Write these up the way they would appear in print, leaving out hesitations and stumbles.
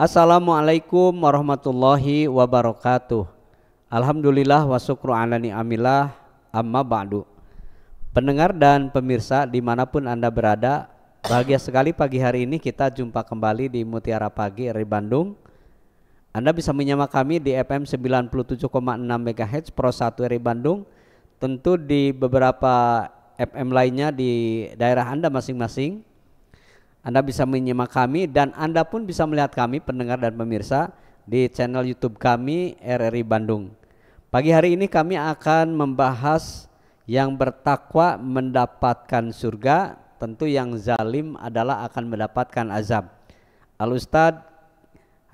Assalamualaikum warahmatullahi wabarakatuh. Alhamdulillah wa syukru ala ni'amillah, amma ba'du. Pendengar dan pemirsa dimanapun Anda berada, bahagia sekali pagi hari ini kita jumpa kembali di Mutiara Pagi RRI Bandung. Anda bisa menyimak kami di FM 97,6 MHz Pro 1 RRI Bandung, tentu di beberapa FM lainnya di daerah Anda masing-masing. Anda bisa menyimak kami dan Anda pun bisa melihat kami pendengar dan pemirsa di channel YouTube kami RRI Bandung. Pagi hari ini kami akan membahas yang bertakwa mendapatkan surga, tentu yang zalim adalah akan mendapatkan azab. Al-Ustadz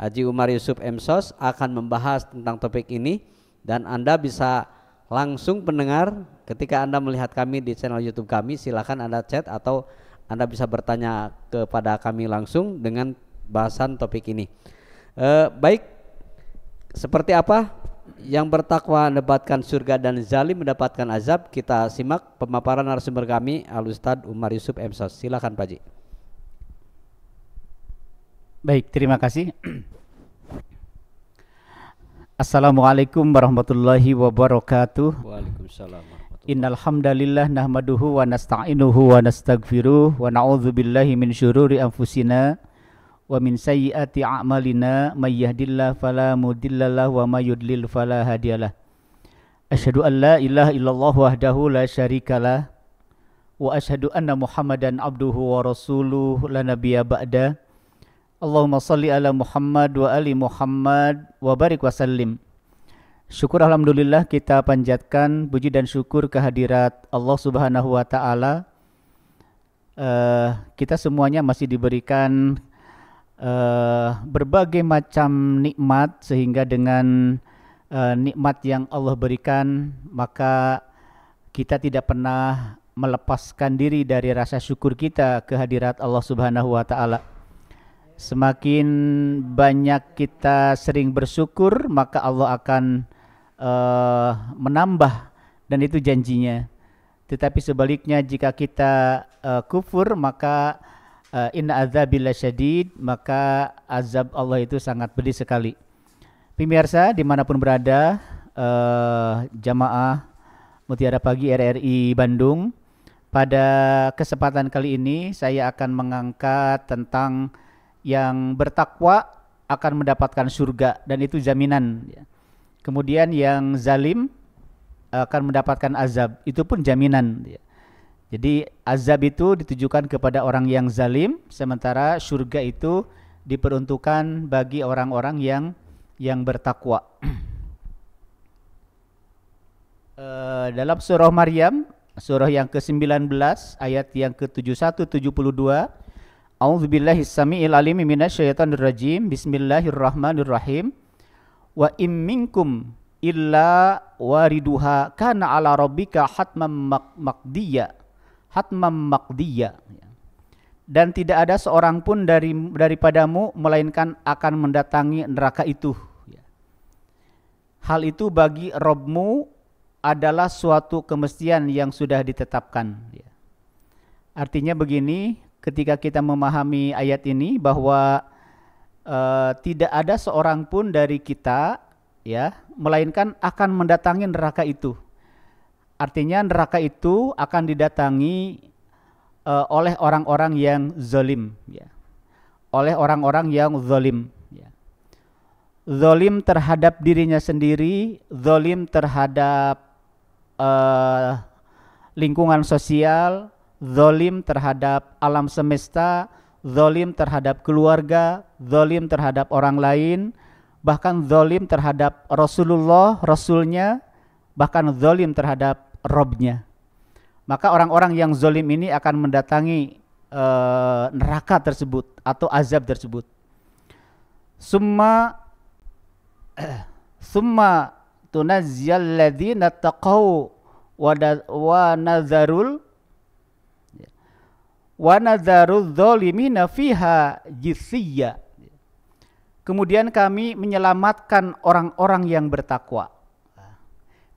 Haji Umar Yusuf M.Sos akan membahas tentang topik ini dan Anda bisa langsung pendengar ketika Anda melihat kami di channel YouTube kami, silakan Anda chat atau Anda bisa bertanya kepada kami langsung dengan bahasan topik ini. Baik, seperti apa yang bertakwa mendapatkan surga dan zalim mendapatkan azab? Kita simak pemaparan narasumber kami Al-Ustadz Umar Yusuf M.Sos. Silakan Pak Ji. Baik, terima kasih. Assalamualaikum warahmatullahi wabarakatuh. Waalaikumsalam. Innal hamdalillah nahmaduhu wa nasta'inuhu wa nastaghfiruh wa na'udzu billahi min syururi anfusina wa min sayyiati a'malina may yahdihillahu fala mudhillalah wa may yudlil fala hadiyalah. Asyhadu an la ilaha illallah wahdahu la syarikalah wa asyhadu anna Muhammadan abduhu wa rasuluhu la nabiyya ba'da. Allahumma shalli ala Muhammad wa ali Muhammad wa barik wa sallim. Syukur alhamdulillah kita panjatkan puji dan syukur kehadirat Allah Subhanahu wa taala. Kita semuanya masih diberikan berbagai macam nikmat, sehingga dengan nikmat yang Allah berikan maka kita tidak pernah melepaskan diri dari rasa syukur kita kehadirat Allah Subhanahu wa taala. Semakin banyak kita sering bersyukur, maka Allah akan menambah, dan itu janjinya. Tetapi sebaliknya jika kita kufur, maka inna azabil syadid, maka azab Allah itu sangat pedih sekali. Pemirsa dimanapun berada, jamaah Mutiara Pagi RRI Bandung, pada kesempatan kali ini saya akan mengangkat tentang yang bertakwa akan mendapatkan surga, dan itu jaminan. Kemudian yang zalim akan mendapatkan azab, itu pun jaminan. Jadi azab itu ditujukan kepada orang yang zalim, sementara surga itu diperuntukkan bagi orang-orang yang bertakwa. Dalam surah Maryam, surah yang ke-19 ayat yang ke-71-72, A'udzubillahi samiil alim minasyaitonir rajim. Bismillahirrahmanirrahim. Wa im minkum illa wariduha kana ala rabbika hatmam maqdiya. Hatmam maqdiya. Dan tidak ada seorang pun daripadamu melainkan akan mendatangi neraka itu. Hal itu bagi Rabbmu adalah suatu kemestian yang sudah ditetapkan. Artinya begini, ketika kita memahami ayat ini bahwa tidak ada seorang pun dari kita melainkan akan mendatangi neraka itu. Artinya neraka itu akan didatangi oleh orang-orang yang zalim, oleh orang-orang yang zalim, zalim terhadap dirinya sendiri, zalim terhadap lingkungan sosial, zalim terhadap alam semesta, zalim terhadap keluarga, zalim terhadap orang lain, bahkan zalim terhadap Rasulullah, Rasulnya, bahkan zalim terhadap Robnya. Maka orang-orang yang zalim ini akan mendatangi neraka tersebut atau azab tersebut. Summa tunazzal ladzina taqaw wa nazarul wa nadharudz zalimina fiha jisiyya. Kemudian kami menyelamatkan orang-orang yang bertakwa.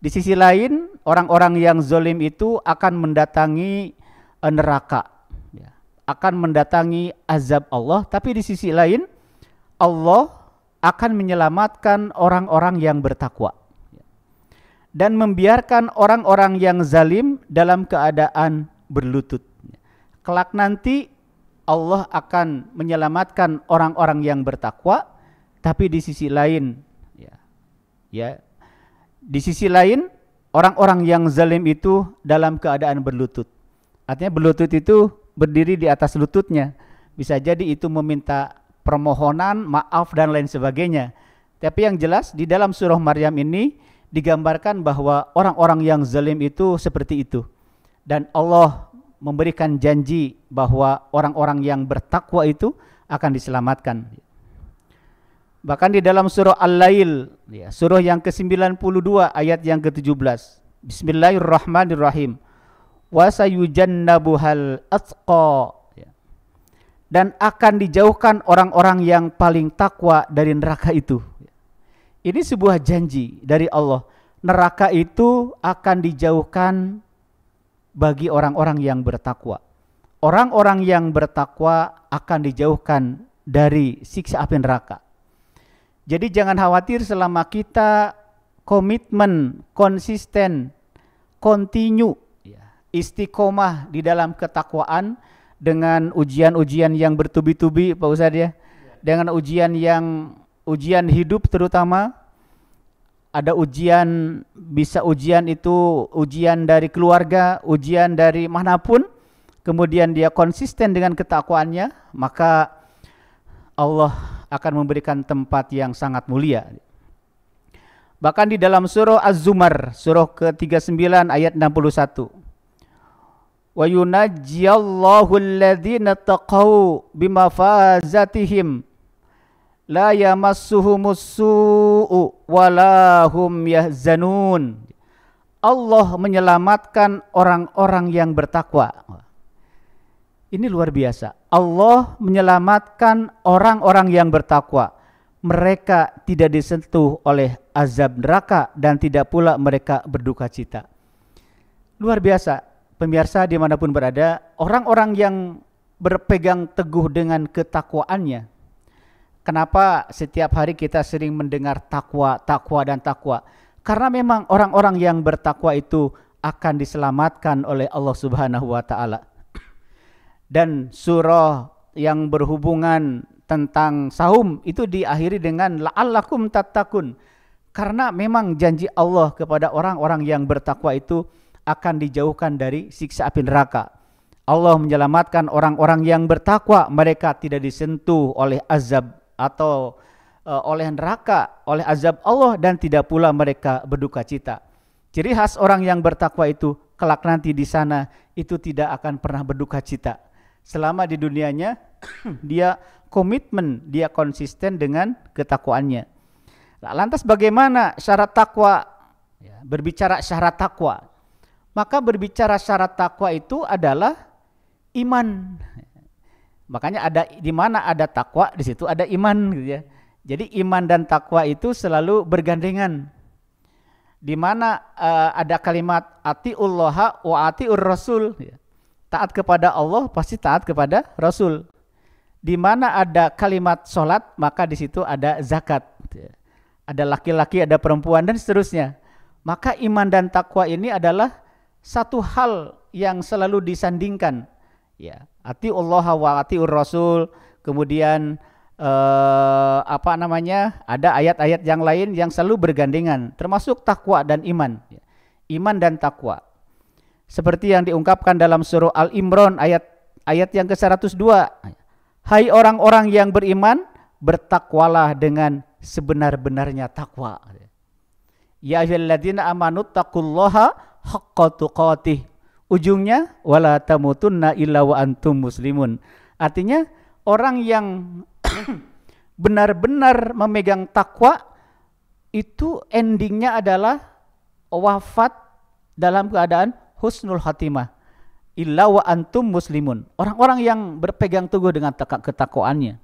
Di sisi lain, orang-orang yang zalim itu akan mendatangi neraka, akan mendatangi azab Allah. Tapi di sisi lain, Allah akan menyelamatkan orang-orang yang bertakwa dan membiarkan orang-orang yang zalim dalam keadaan berlutut. Kelak nanti Allah akan menyelamatkan orang-orang yang bertakwa, tapi di sisi lain di sisi lain orang-orang yang zalim itu dalam keadaan berlutut. Artinya berlutut itu berdiri di atas lututnya. Bisa jadi itu meminta permohonan, maaf dan lain sebagainya. Tapi yang jelas di dalam surah Maryam ini digambarkan bahwa orang-orang yang zalim itu seperti itu. Dan Allah memberikan janji bahwa orang-orang yang bertakwa itu akan diselamatkan. Bahkan di dalam surah Al-Lail, surah yang ke-92 ayat yang ke-17. Bismillahirrahmanirrahim. Wa sayujannabuhal atqa. Dan akan dijauhkan orang-orang yang paling takwa dari neraka itu. Ini sebuah janji dari Allah. Neraka itu akan dijauhkan bagi orang-orang yang bertakwa. Orang-orang yang bertakwa akan dijauhkan dari siksa api neraka. Jadi jangan khawatir selama kita komitmen, konsisten, continue, istiqomah di dalam ketakwaan dengan ujian-ujian yang bertubi-tubi Pak Ustadz ya. Dengan ujian hidup terutama, ada ujian, bisa ujian itu ujian dari keluarga, ujian dari manapun, kemudian dia konsisten dengan ketakwaannya, maka Allah akan memberikan tempat yang sangat mulia. Bahkan di dalam surah Az-Zumar, surah ke-39 ayat 61. Wa yunajjiyallahu alladhina taqaw bimafazatihim la yamassuhumus su'u wala hum yahzanun. Allah menyelamatkan orang-orang yang bertakwa. Ini luar biasa. Allah menyelamatkan orang-orang yang bertakwa. Mereka tidak disentuh oleh azab neraka dan tidak pula mereka berduka cita. Luar biasa. Pemirsa dimanapun berada, orang-orang yang berpegang teguh dengan ketakwaannya. Kenapa setiap hari kita sering mendengar takwa, takwa dan takwa? Karena memang orang-orang yang bertakwa itu akan diselamatkan oleh Allah Subhanahu wa taala. Dan surah yang berhubungan tentang saum itu diakhiri dengan la'allakum tattaqun. Karena memang janji Allah kepada orang-orang yang bertakwa itu akan dijauhkan dari siksa api neraka. Allah menyelamatkan orang-orang yang bertakwa, mereka tidak disentuh oleh azab atau oleh neraka, oleh azab Allah, dan tidak pula mereka berduka cita. Ciri khas orang yang bertakwa itu kelak nanti di sana itu tidak akan pernah berduka cita. Selama di dunianya dia komitmen, dia konsisten dengan ketakwaannya. Lantas bagaimana syarat takwa? Berbicara syarat takwa, maka berbicara syarat takwa itu adalah iman. Makanya ada di mana ada takwa, di situ ada iman, gitu ya. Jadi iman dan takwa itu selalu bergandengan. Di mana ada kalimat atiullaha wa atiur rasul, taat kepada Allah pasti taat kepada Rasul. Di mana ada kalimat sholat, maka di situ ada zakat. Ada laki-laki, ada perempuan dan seterusnya. Maka iman dan takwa ini adalah satu hal yang selalu disandingkan. Ya, atiullaha wa atiur rasul. Kemudian ada ayat-ayat yang lain yang selalu bergandengan, termasuk takwa dan iman. Iman dan takwa. Seperti yang diungkapkan dalam surah Al-Imran ayat yang ke-102. Hai orang-orang yang beriman, bertakwalah dengan sebenar-benarnya takwa. Ya ayyuhalladzina amanu taqullaha haqqa tuqatih. Ujungnya wala tamutunna illa wa antum muslimun. Artinya orang yang benar-benar memegang takwa itu endingnya adalah wafat dalam keadaan husnul khatimah, illa wa antum muslimun. Orang-orang yang berpegang teguh dengan ketakwaannya.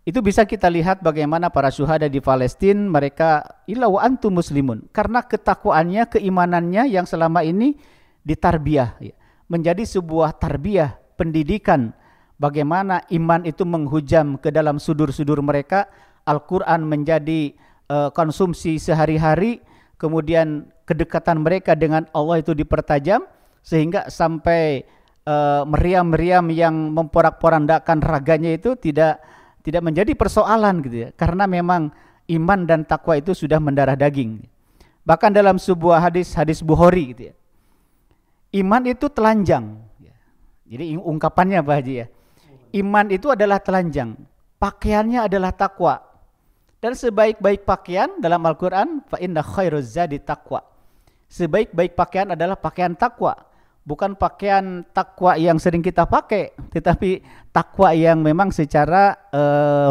Itu bisa kita lihat bagaimana para syuhada di Palestina, mereka illa wa antum muslimun. Karena ketakwaannya, keimanannya yang selama ini ditarbiyah, menjadi sebuah tarbiyah, pendidikan. bagaimana iman itu menghujam ke dalam sudur-sudur mereka, Al-Quran menjadi konsumsi sehari-hari, kemudian kedekatan mereka dengan Allah itu dipertajam, sehingga sampai meriam-meriam yang memporak-porandakan raganya itu tidak menjadi persoalan gitu ya, karena memang iman dan takwa itu sudah mendarah daging. Bahkan dalam sebuah hadis Bukhari gitu ya, iman itu telanjang. Jadi ungkapannya Pak Haji ya, iman itu adalah telanjang, pakaiannya adalah takwa. Dan sebaik-baik pakaian dalam Al-Quran, fa inna khairuz zadi taqwa. Sebaik-baik pakaian adalah pakaian takwa. Bukan pakaian takwa yang sering kita pakai, tetapi takwa yang memang secara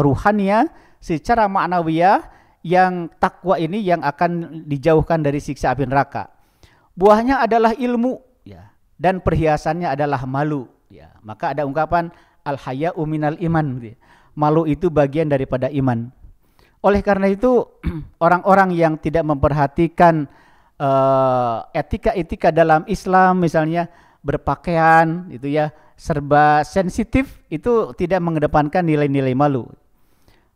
ruhaniyah, secara ma'nawiyah, yang takwa ini yang akan dijauhkan dari siksa api neraka. Buahnya adalah ilmu, ya, dan perhiasannya adalah malu. Ya. Maka ada ungkapan al-haya'u minal iman. Ya. Malu itu bagian daripada iman. Oleh karena itu orang-orang yang tidak memperhatikan etika-etika dalam Islam, misalnya berpakaian itu ya serba sensitif, itu tidak mengedepankan nilai-nilai malu.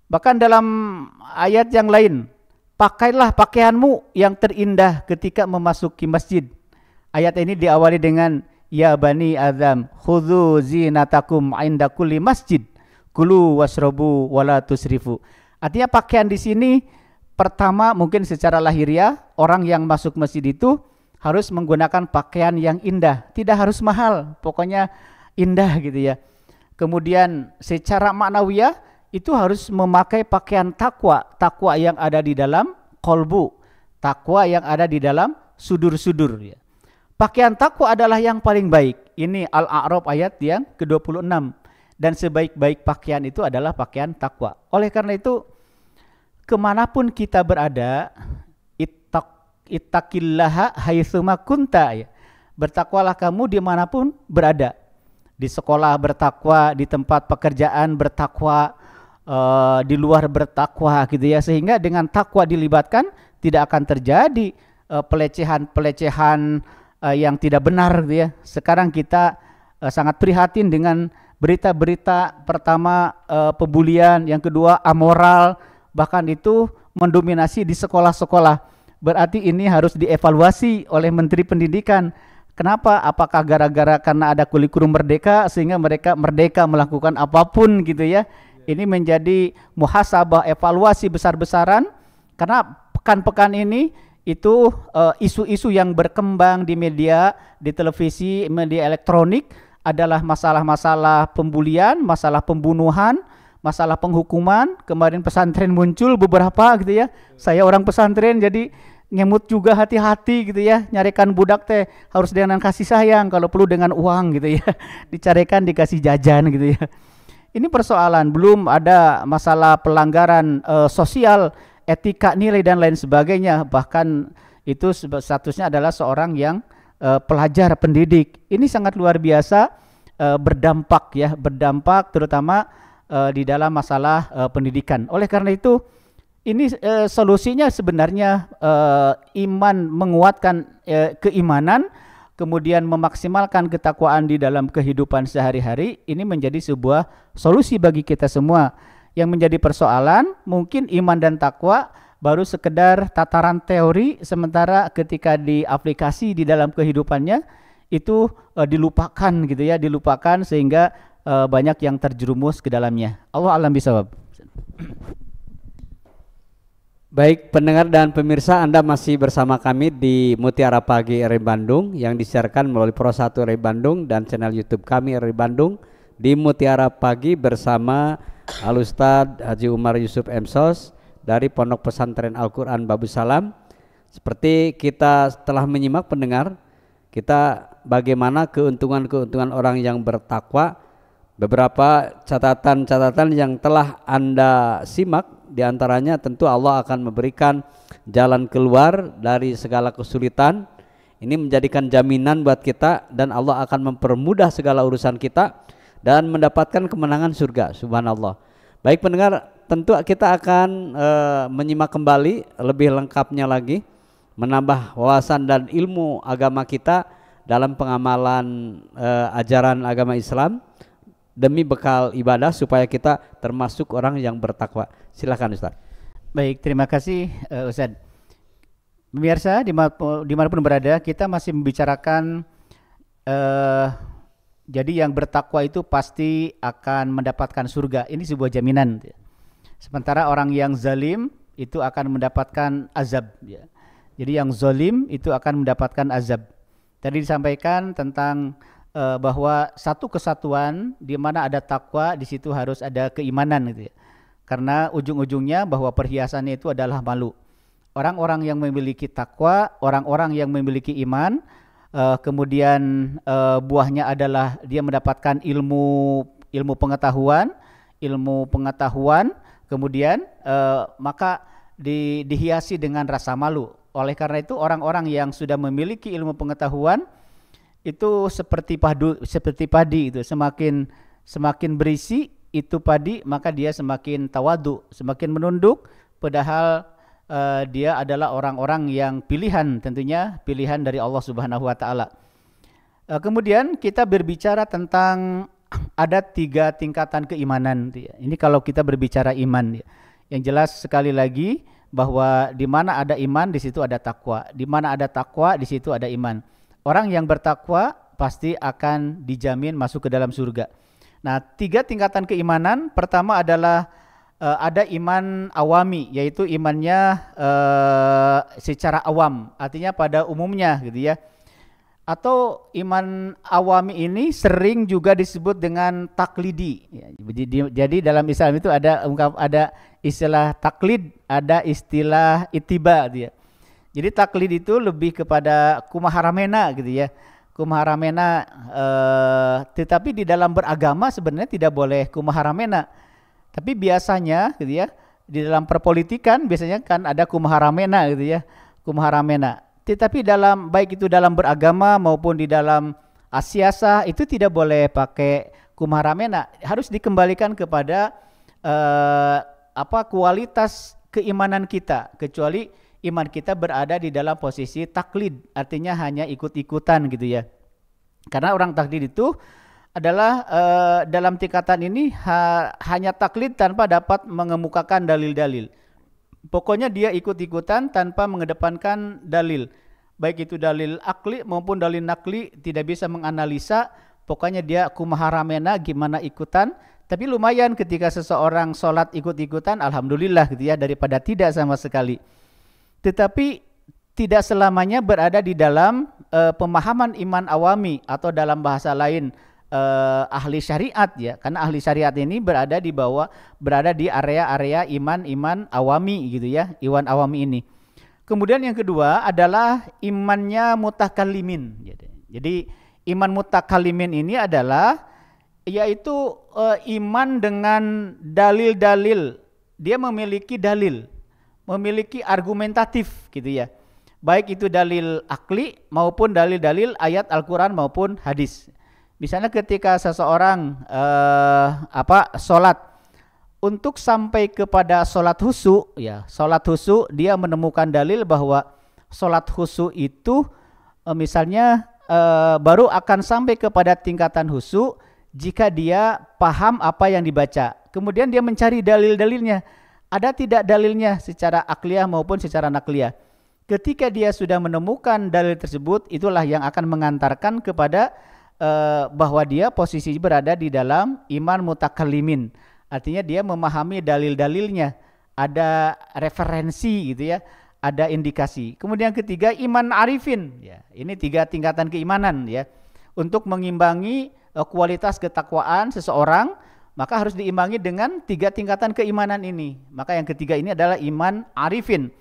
Bahkan dalam ayat yang lain, pakailah pakaianmu yang terindah ketika memasuki masjid. Ayat ini diawali dengan ya bani Adam khudzu zinatakum inda kulli masjid kulu wasrobu wala tusrifu. Artinya pakaian di sini pertama mungkin secara lahiriah, orang yang masuk masjid itu harus menggunakan pakaian yang indah, tidak harus mahal, pokoknya indah gitu ya. Kemudian secara maknawiyah itu harus memakai pakaian takwa, takwa yang ada di dalam kolbu, takwa yang ada di dalam sudur-sudur ya. Pakaian takwa adalah yang paling baik. Ini Al-A'raf ayat yang ke-26. Dan sebaik-baik pakaian itu adalah pakaian takwa. Oleh karena itu, kemanapun kita berada, ittaqillaha haitsuma kunta, ya. Bertakwalah kamu dimanapun berada. Di sekolah bertakwa, di tempat pekerjaan bertakwa, di luar bertakwa gitu ya. Sehingga dengan takwa dilibatkan tidak akan terjadi pelecehan-pelecehan yang tidak benar gitu ya. Sekarang kita sangat prihatin dengan berita-berita, pertama pembulian, yang kedua amoral, bahkan itu mendominasi di sekolah-sekolah. Berarti ini harus dievaluasi oleh Menteri Pendidikan. Kenapa? Apakah gara-gara karena ada kurikulum merdeka sehingga mereka merdeka melakukan apapun gitu ya? Ini menjadi muhasabah, evaluasi besar-besaran, karena pekan-pekan ini itu isu-isu yang berkembang di media, di televisi, media elektronik adalah masalah-masalah pembulian, masalah pembunuhan, masalah penghukuman. Kemarin pesantren muncul beberapa gitu ya. Saya orang pesantren jadi ngemut juga, hati-hati gitu ya. Nyarikan budak teh harus dengan kasih sayang, kalau perlu dengan uang gitu ya. Dicarikan dikasih jajan gitu ya. Ini persoalan, belum ada masalah pelanggaran sosial, etika, nilai dan lain sebagainya. Bahkan itu statusnya adalah seorang yang pelajar, pendidik. Ini sangat luar biasa berdampak ya, berdampak terutama di dalam masalah pendidikan. Oleh karena itu ini solusinya sebenarnya iman, menguatkan keimanan, kemudian memaksimalkan ketakwaan di dalam kehidupan sehari-hari. Ini menjadi sebuah solusi bagi kita semua. Yang menjadi persoalan mungkin iman dan takwa baru sekedar tataran teori, sementara ketika diaplikasi di dalam kehidupannya itu dilupakan gitu ya, dilupakan sehingga banyak yang terjerumus ke dalamnya. Allah alam bisawab. Baik pendengar dan pemirsa, Anda masih bersama kami di Mutiara Pagi RRI Bandung yang disiarkan melalui Pro 1 RRI Bandung dan channel YouTube kami RRI Bandung di Mutiara Pagi bersama Al-Ustadz Haji Umar Yusuf Emsos dari Pondok Pesantren Al-Quran Babus Salam. Seperti kita telah menyimak pendengar, kita bagaimana keuntungan-keuntungan orang yang bertakwa. Beberapa catatan-catatan yang telah Anda simak, diantaranya tentu Allah akan memberikan jalan keluar dari segala kesulitan. Ini menjadikan jaminan buat kita, dan Allah akan mempermudah segala urusan kita dan mendapatkan kemenangan surga. Subhanallah. Baik pendengar, tentu kita akan menyimak kembali lebih lengkapnya lagi, menambah wawasan dan ilmu agama kita dalam pengamalan ajaran agama Islam. demi bekal ibadah supaya kita termasuk orang yang bertakwa. Silakan Ustaz. Baik, terima kasih Ustaz. Pemirsa dimanapun berada, kita masih membicarakan jadi yang bertakwa itu pasti akan mendapatkan surga. Ini sebuah jaminan. Sementara orang yang zalim itu akan mendapatkan azab. Jadi yang zalim itu akan mendapatkan azab. Tadi disampaikan tentang bahwa satu kesatuan di mana ada takwa, di situ harus ada keimanan gitu ya. Karena ujung-ujungnya bahwa perhiasannya itu adalah malu. Orang-orang yang memiliki takwa, orang-orang yang memiliki iman, kemudian buahnya adalah dia mendapatkan ilmu pengetahuan, kemudian maka dihiasi dengan rasa malu. Oleh karena itu orang-orang yang sudah memiliki ilmu pengetahuan itu seperti padi itu, semakin berisi itu padi, maka dia semakin tawadu, semakin menunduk, padahal dia adalah orang-orang yang pilihan, tentunya pilihan dari Allah Subhanahu wa taala. Kemudian kita berbicara tentang ada 3 tingkatan keimanan. Ini kalau kita berbicara iman. Yang jelas sekali lagi bahwa di mana ada iman di situ ada takwa. Di mana ada takwa di situ ada iman. Orang yang bertakwa pasti akan dijamin masuk ke dalam surga. Nah, 3 tingkatan keimanan. Pertama adalah ada iman awami, yaitu imannya secara awam, artinya pada umumnya gitu ya. Atau iman awami ini sering juga disebut dengan taklidi. Jadi dalam Islam itu ada istilah taklid, ada istilah ittiba gitu ya. Jadi taklid itu lebih kepada kumaharamena gitu ya. Kumaharamena, tetapi di dalam beragama sebenarnya tidak boleh kumaharamena. Tapi biasanya gitu ya, di dalam perpolitikan biasanya kan ada kumaharamena gitu ya, kumaharamena. Tetapi baik itu dalam beragama maupun di dalam siasah itu tidak boleh pakai kumaharamena. Harus dikembalikan kepada kualitas keimanan kita, kecuali iman kita berada di dalam posisi taklid, artinya hanya ikut-ikutan gitu ya. Karena orang taklid itu adalah dalam tingkatan ini hanya taklid tanpa dapat mengemukakan dalil-dalil. Pokoknya dia ikut-ikutan tanpa mengedepankan dalil. Baik itu dalil akli maupun dalil nakli, tidak bisa menganalisa. Pokoknya dia kumaharamena, gimana ikutan. Tapi lumayan ketika seseorang sholat ikut-ikutan, alhamdulillah gitu ya, daripada tidak sama sekali. Tetapi tidak selamanya berada di dalam pemahaman iman awami, atau dalam bahasa lain ahli syariat ya, karena ahli syariat ini berada di area-area iman awami gitu ya, iman awami ini. Kemudian yang kedua adalah imannya mutakallimin. Jadi iman mutakallimin ini adalah yaitu iman dengan dalil-dalil. Dia memiliki dalil, memiliki argumentatif gitu ya. Baik itu dalil akli maupun dalil-dalil ayat Al-Qur'an maupun hadis. Misalnya ketika seseorang sholat, untuk sampai kepada sholat khusyuk ya, sholat khusyuk dia menemukan dalil bahwa sholat khusyuk itu misalnya baru akan sampai kepada tingkatan khusyuk jika dia paham apa yang dibaca. Kemudian dia mencari dalil-dalilnya. Ada tidak dalilnya secara akliyah maupun secara nakliyah. Ketika dia sudah menemukan dalil tersebut, itulah yang akan mengantarkan kepada bahwa dia posisi berada di dalam iman mutakallimin. Artinya dia memahami dalil-dalilnya, ada referensi gitu ya, ada indikasi. Kemudian ketiga iman arifin ya. Ini 3 tingkatan keimanan ya. Untuk mengimbangi kualitas ketakwaan seseorang, maka harus diimbangi dengan 3 tingkatan keimanan ini. Maka yang ketiga ini adalah iman arifin,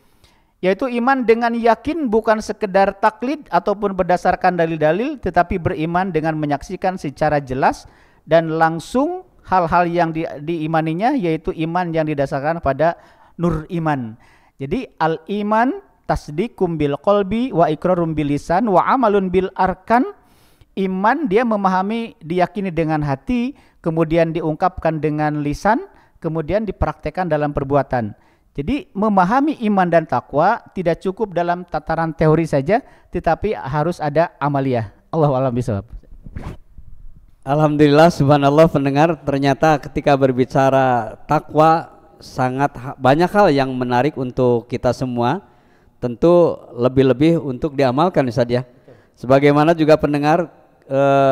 yaitu iman dengan yakin, bukan sekedar taklid ataupun berdasarkan dalil-dalil, tetapi beriman dengan menyaksikan secara jelas dan langsung hal-hal yang diimaninya, yaitu iman yang didasarkan pada nur iman. Jadi al-iman tasdiqum bil qalbi wa iqrarum bil lisan wa amalun bil arkan. Iman dia memahami, diyakini dengan hati, kemudian diungkapkan dengan lisan, kemudian dipraktekkan dalam perbuatan. Jadi memahami iman dan takwa tidak cukup dalam tataran teori saja, tetapi harus ada amaliyah. Allahu a'lam bishawab. Alhamdulillah, subhanallah pendengar, ternyata ketika berbicara takwa sangat banyak hal yang menarik untuk kita semua. Tentu lebih-lebih untuk diamalkan Ustaz ya. Sebagaimana juga pendengar,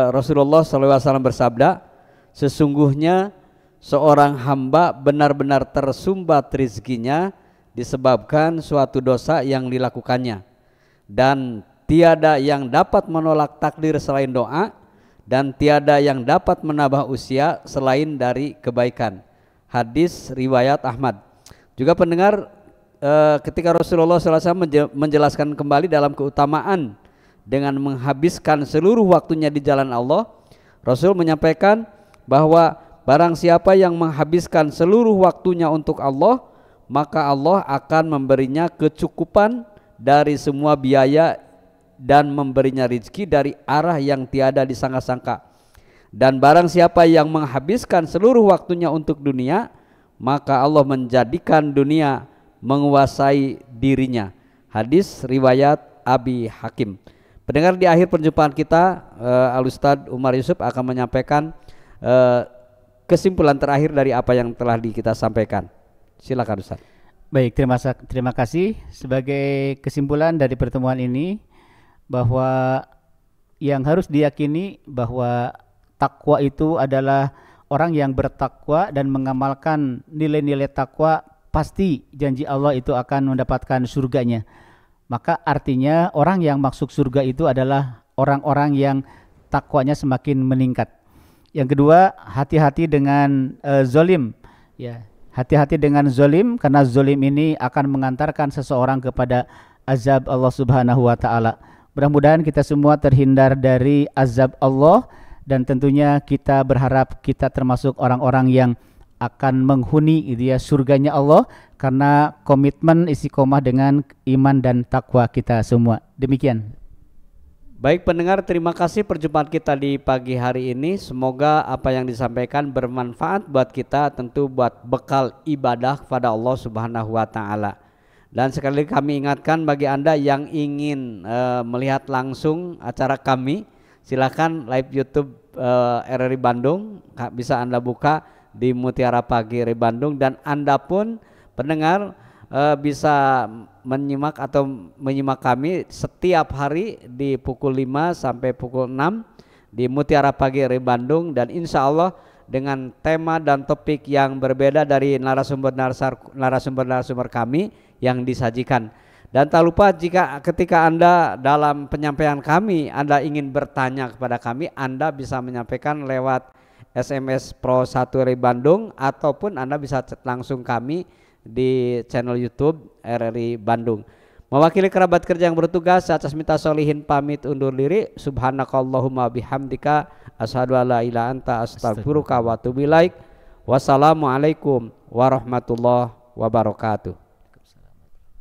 Rasulullah SAW bersabda, sesungguhnya seorang hamba benar-benar tersumbat rizkinya disebabkan suatu dosa yang dilakukannya, dan tiada yang dapat menolak takdir selain doa, dan tiada yang dapat menambah usia selain dari kebaikan. Hadis riwayat Ahmad. Juga pendengar, ketika Rasulullah SAW menjelaskan kembali dalam keutamaan dengan menghabiskan seluruh waktunya di jalan Allah, Rasul menyampaikan bahwa barang siapa yang menghabiskan seluruh waktunya untuk Allah, maka Allah akan memberinya kecukupan dari semua biaya dan memberinya rezeki dari arah yang tiada disangka-sangka. Dan barang siapa yang menghabiskan seluruh waktunya untuk dunia, maka Allah menjadikan dunia menguasai dirinya. Hadis riwayat Abi Hakim. Pendengar, di akhir perjumpaan kita, Al-Ustadz Umar Yusuf akan menyampaikan kesimpulan terakhir dari apa yang telah kita sampaikan. Silakan Ustadz. Baik, terima kasih. Sebagai kesimpulan dari pertemuan ini, bahwa yang harus diyakini bahwa takwa itu adalah orang yang bertakwa dan mengamalkan nilai-nilai takwa, pasti janji Allah itu akan mendapatkan surganya. Maka artinya orang yang masuk surga itu adalah orang-orang yang takwanya semakin meningkat. Yang kedua, hati-hati dengan zolim. Ya, hati-hati dengan zolim, karena zolim ini akan mengantarkan seseorang kepada azab Allah Subhanahu wa taala. Mudah-mudahan kita semua terhindar dari azab Allah, dan tentunya kita berharap kita termasuk orang-orang yang akan menghuni surganya Allah, karena komitmen istiqomah dengan iman dan takwa kita semua. Demikian. Baik pendengar, terima kasih perjumpaan kita di pagi hari ini. Semoga apa yang disampaikan bermanfaat buat kita, tentu buat bekal ibadah kepada Allah Subhanahu wa taala. Dan sekali lagi kami ingatkan bagi Anda yang ingin melihat langsung acara kami, silakan live YouTube RRI Bandung, bisa Anda buka di Mutiara Pagi RRI Bandung, dan Anda pun pendengar bisa menyimak kami setiap hari di pukul 5 sampai pukul 6 di Mutiara Pagi RRI Bandung, dan insya Allah dengan tema dan topik yang berbeda dari narasumber kami yang disajikan. Dan tak lupa, jika ketika Anda dalam penyampaian kami Anda ingin bertanya kepada kami, Anda bisa menyampaikan lewat SMS Pro 1 RRI Bandung, ataupun Anda bisa chat langsung kami di channel YouTube RRI Bandung. Mewakili kerabat kerja yang bertugas, atas minta solihin pamit undur diri. Subhanakallahumma bihamdika asyhadu alla ilaha anta astaghfiruka wa atubu ilaik. Wassalamualaikum warahmatullahi wabarakatuh.